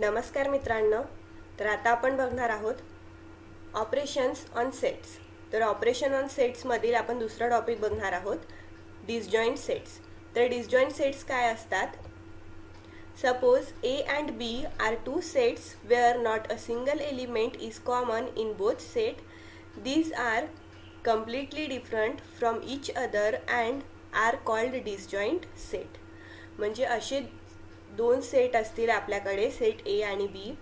नमस्कार मित्रांनो. तर आता आपण बघणार आहोत ऑपरेशन्स ऑन सेट्स. तर ऑपरेशन ऑन सेट्समधील आपण दुसरा टॉपिक बघणार आहोत, डिसजॉईंट सेट्स. तर डिसजॉईंट सेट्स काय असतात? Suppose A and B are two sets where not a single element is common in both set. These are completely different from each other and are called disjoint set. म्हणजे असे दोन set असतील आपल्याकडे, set ए आणि बी.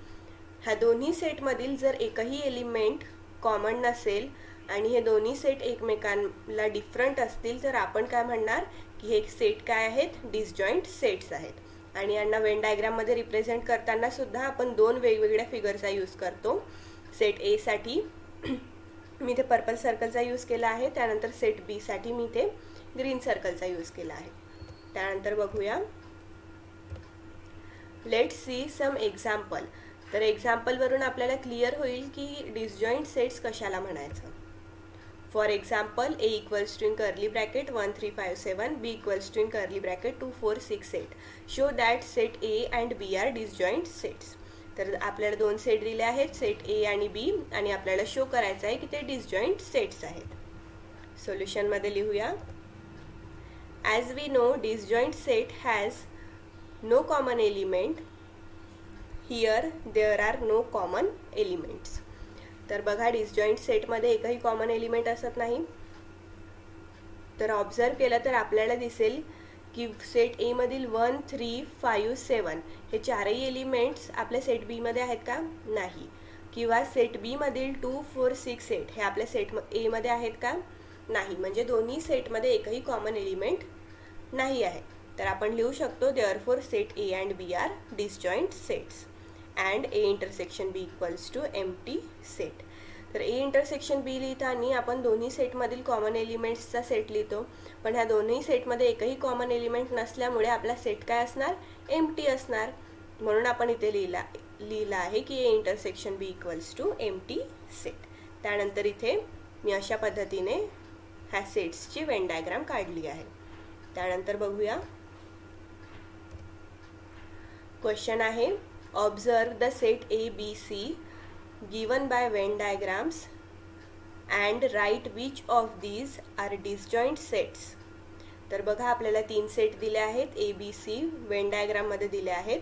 ह्या दोन्ही सेटमधील जर एकही एलिमेंट कॉमन नसेल आणि हे दोन्ही सेट एकमेकांना डिफरंट असतील तर आपण काय म्हणणार की हे सेट काय आहेत? डिसजॉईंट सेट्स आहेत. आणि यांना वेन डायग्राममध्ये रिप्रेझेंट करताना सुद्धा आपण दोन वेगवेगळ्या फिगरचा यूज करतो. सेट ए साठी मी इथे पर्पल सर्कलचा यूज केला आहे, त्यानंतर सेट बी साठी मी इथे ग्रीन सर्कलचा यूज केला आहे. त्यानंतर बघूया, लेट्स सी सम एक्झाम्पल. तर एक्झाम्पलवरून आपल्याला क्लिअर होईल की डिसजॉईंट सेट्स कशाला म्हणायचं. For example, A equals to in curly bracket 1 3 5 7, B equals to in curly bracket 2 4 6 8. Show that set A and B are disjoint sets. तर आपल्याला दोन सेट दिले आहेत, सेट A आणि B, आणि आपल्याला शो करायचं आहे की ते डिसजॉईंट सेट्स आहेत. सोल्युशनमध्ये लिहूया. As we know, disjoint set has no common element. Here there are no common elements. तर बघा, डिसजॉईंट सेटमध्ये एकही कॉमन एलिमेंट असत नाही. तर ऑब्झर्व केलं तर आपल्याला दिसेल की सेट ए मधील 1 3 5 7 हे चारही एलिमेंट्स आपल्या सेट बी मध्ये आहेत का? नाही. किंवा सेट बी मधील 2 4 6 8 हे आपल्या सेट ए मध्ये आहेत का? नाही. म्हणजे दोन्ही सेटमध्ये एकही कॉमन एलिमेंट नाही आहे. तर आपण लिहू शकतो, therefore set A and B are disjoint sets and A intersection B equals to empty set. तर ए इंटरसेक्शन बी लिहिताना आपण दोन्ही सेटमधील कॉमन एलिमेंट्सचा सेट लिहितो, पण ह्या दोन्ही सेटमध्ये एकही कॉमन एलिमेंट नसल्यामुळे आपला सेट काय असणार? एम्प्टी असणार. म्हणून आपण इथे लिहिला आहे की A intersection B equals to empty set. त्यानंतर इथे मी अशा पद्धतीने ह्या सेट्सची वेन डायग्राम काढली आहे. त्यानंतर बघूया, क्वेश्चन आहे, observe the set A B C given by Venn diagrams and write which of these are disjoint sets. तर बघा, आपल्याला तीन सेट दिले आहेत, ए बी सी वेन डायग्राममध्ये दिले आहेत,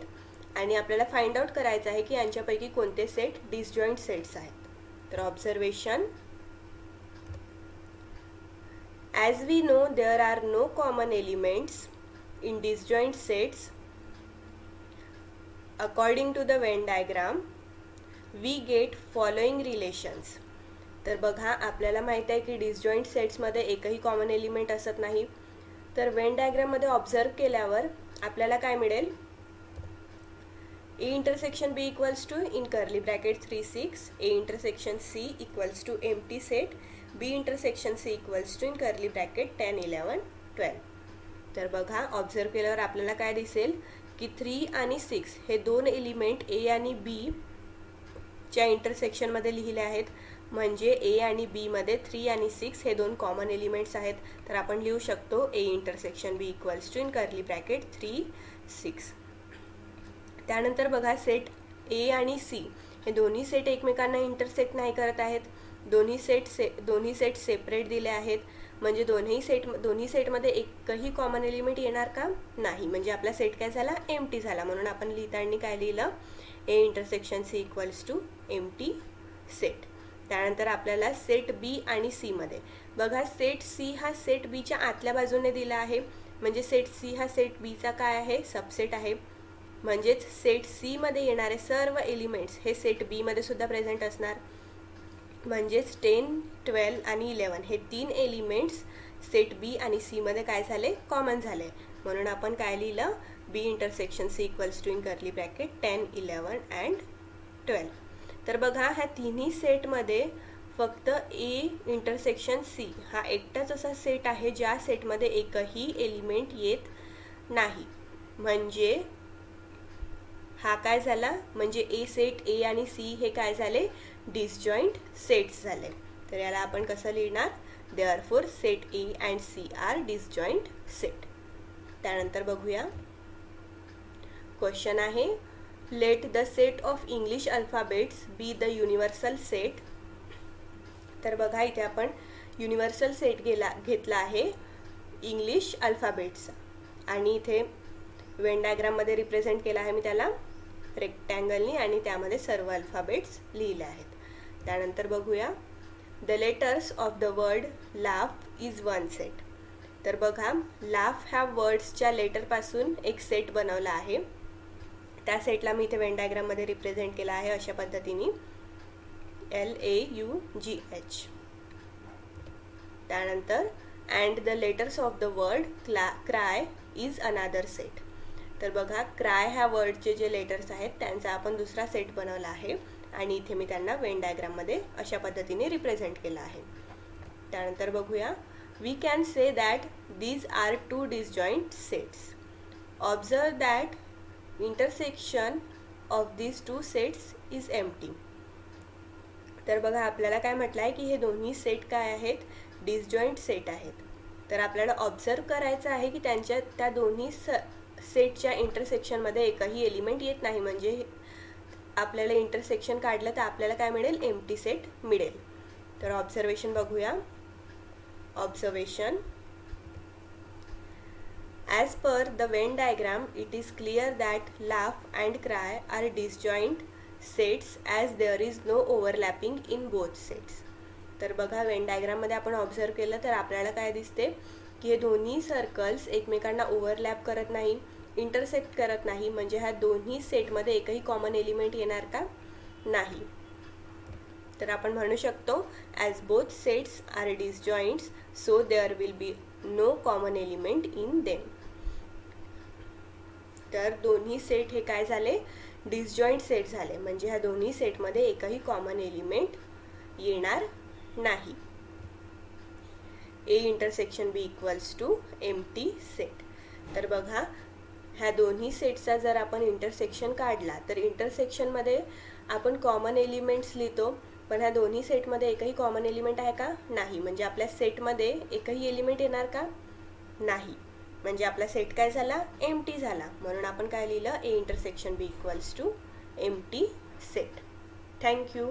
आणि आपल्याला फाइंड आउट करायचं आहे की यांच्यापैकी कोणते सेट डिसजॉईंट सेट्स आहेत. तर observation, as we know there are no common elements in disjoint sets. According to the Venn diagram, we get following relations. तर बघा, आपल्याला माहित आहे की डिसजॉईंट सेट्समध्ये एकही कॉमन एलिमेंट असत नाही. तर वेन डायग्राममध्ये ऑब्झर्व केल्यावर आपल्याला काय मिळेल? A intersection B equals to in curly bracket 3 6, A intersection C equals to empty set, B intersection C equals to in curly bracket 10 11 12. तर बघा, ऑब्झर्व केल्यावर आपल्याला काय दिसेल की 3 आणि 6 हे दोन एलिमेंट ए आणि बी च्या इंटरसेक्शनमध्ये लिहिले आहेत. म्हणजे ए आणि बी मध्ये 3 आणि 6 हे दोन कॉमन एलिमेंट्स आहेत. तर आपण लिहू शकतो A intersection B equals to in curly bracket 3 6. त्यानंतर बघा, सेट ए आणि सी हे दोन्ही सेट एकमेकांना इंटरसेक्ट नाही करत आहेत. दोन्ही सेट सेपरेट दिले आहेत. म्हणजे दोन्ही सेटमध्ये एकही कॉमन एलिमेंट येणार का? नाही. म्हणजे आपला सेट काय झाला? एम्प्टी झाला. म्हणून आपण लिहिताना काय लिहिलं? A intersection C equals to empty set. त्यानंतर आपल्याला सेट बी आणि सी मध्ये बघा, सेट सी हा सेट बीच्या आतल्या बाजूने दिला आहे. म्हणजे सेट सी हा सेट बीचा काय आहे? सबसेट आहे. म्हणजेच सेट सी मध्ये येणारे सर्व एलिमेंट्स हे सेट बी मध्ये सुद्धा प्रेझेंट असणार. म्हणजेच 10 12 आणि 11 हे तीन एलिमेंट्स सेट बी आणि सी मध्ये काय झाले? कॉमन झाले. म्हणून आपण काय लिहिलं? B intersection C equals to in curly bracket 10 11 and 12. तर बघा, ह्या तिन्ही सेटमध्ये फक्त ए इंटरसेक्शन सी हा एकटाच असा सेट आहे ज्या सेटमध्ये एकही एलिमेंट येत नाही. म्हणजे हा काय झाला? म्हणजे ए सेट ए आणि सी हे काय झाले? डिसजॉईंट सेट्स झाले. तर याला आपण कसं लिहिणार? Therefore set A and C are disjoint set. त्यानंतर बघूया, क्वेश्चन आहे, let the set of English alphabets be the universal set. तर बघा इथे आपण युनिव्हर्सल सेट घेतला आहे इंग्लिश अल्फाबेट्सचा आणि इथे वेन डायग्राममध्ये रिप्रेझेंट केला आहे मी त्याला रेक्टँगलनी आणि त्यामध्ये सर्व अल्फाबेट्स लिहिले आहेत. त्यानंतर बघूया the letters of the word laugh is one set. तर बघा लाफ ह्या वर्ड्सच्या लेटरपासून एक सेट बनवला आहे. त्या सेटला मी इथे वेन डायग्राममध्ये रिप्रेझेंट केला आहे अशा पद्धतीने LAUGH. त्यानंतर and the letters of the word cry is another set. तर बघा क्राय ह्या वर्डचे जे लेटर्स आहेत त्यांचा आपण दुसरा सेट बनवला आहे आणि इथे मी त्यांना वेन डायग्राममध्ये अशा पद्धतीने रिप्रेझेंट केला आहे. त्यानंतर बघूया we can say that these are two disjoint sets. Observe that intersection of these two sets is empty. तर बघा आपल्याला काय म्हटलं आहे की हे दोन्ही सेट काय आहेत, डिसजॉईंट सेट आहेत. तर आपल्याला ऑब्झर्व करायचं आहे की त्यांच्या त्या दोन्ही सेटच्या इंटरसेक्शनमध्ये एकही एलिमेंट येत नाही. म्हणजे आपल्याला इंटरसेक्शन काढलं तर आपल्याला काय मिळेल, एम्प्टी सेट मिळेल. तर ऑब्झर्वेशन बघूया. Observation as per the Venn diagram it is clear that laugh and cry are disjoint sets as there is no overlapping in both sets. तर बघा वेन डायग्राममध्ये आपण ऑब्झर्व केलं तर आपल्याला काय दिसते की हे दोन्ही सर्कल्स एकमेकांना ओव्हरलॅप करत नाही, इंटरसेक्ट करत नाही. म्हणजे ह्या दोन्ही सेटमध्ये एकही कॉमन एलिमेंट येणार का, नाही. तर आपण म्हणू शकतो as both sets are disjoints so there will be no common element in them. तर दोन्ही सेट हे काय झाले, डिसजॉईंट सेट झाले. म्हणजे ह्या दोन्ही सेटमध्ये एकही कॉमन एलिमेंट येणार नाही. A intersection B equals to empty set. तर बघा ह्या दोन्ही सेटचा जर आपण इंटरसेक्शन काढला तर इंटरसेक्शनमध्ये आपण कॉमन एलिमेंट्स लिहितो, पण ह्या दोन्ही सेटमध्ये एकही कॉमन एलिमेंट आहे का, नाही. म्हणजे आपल्या सेटमध्ये एकही एलिमेंट येणार का, नाही. म्हणजे आपला सेट काय झाला, एम्प्टी झाला. म्हणून आपण काय लिहिलं, A intersection B equals to empty set. Thank you.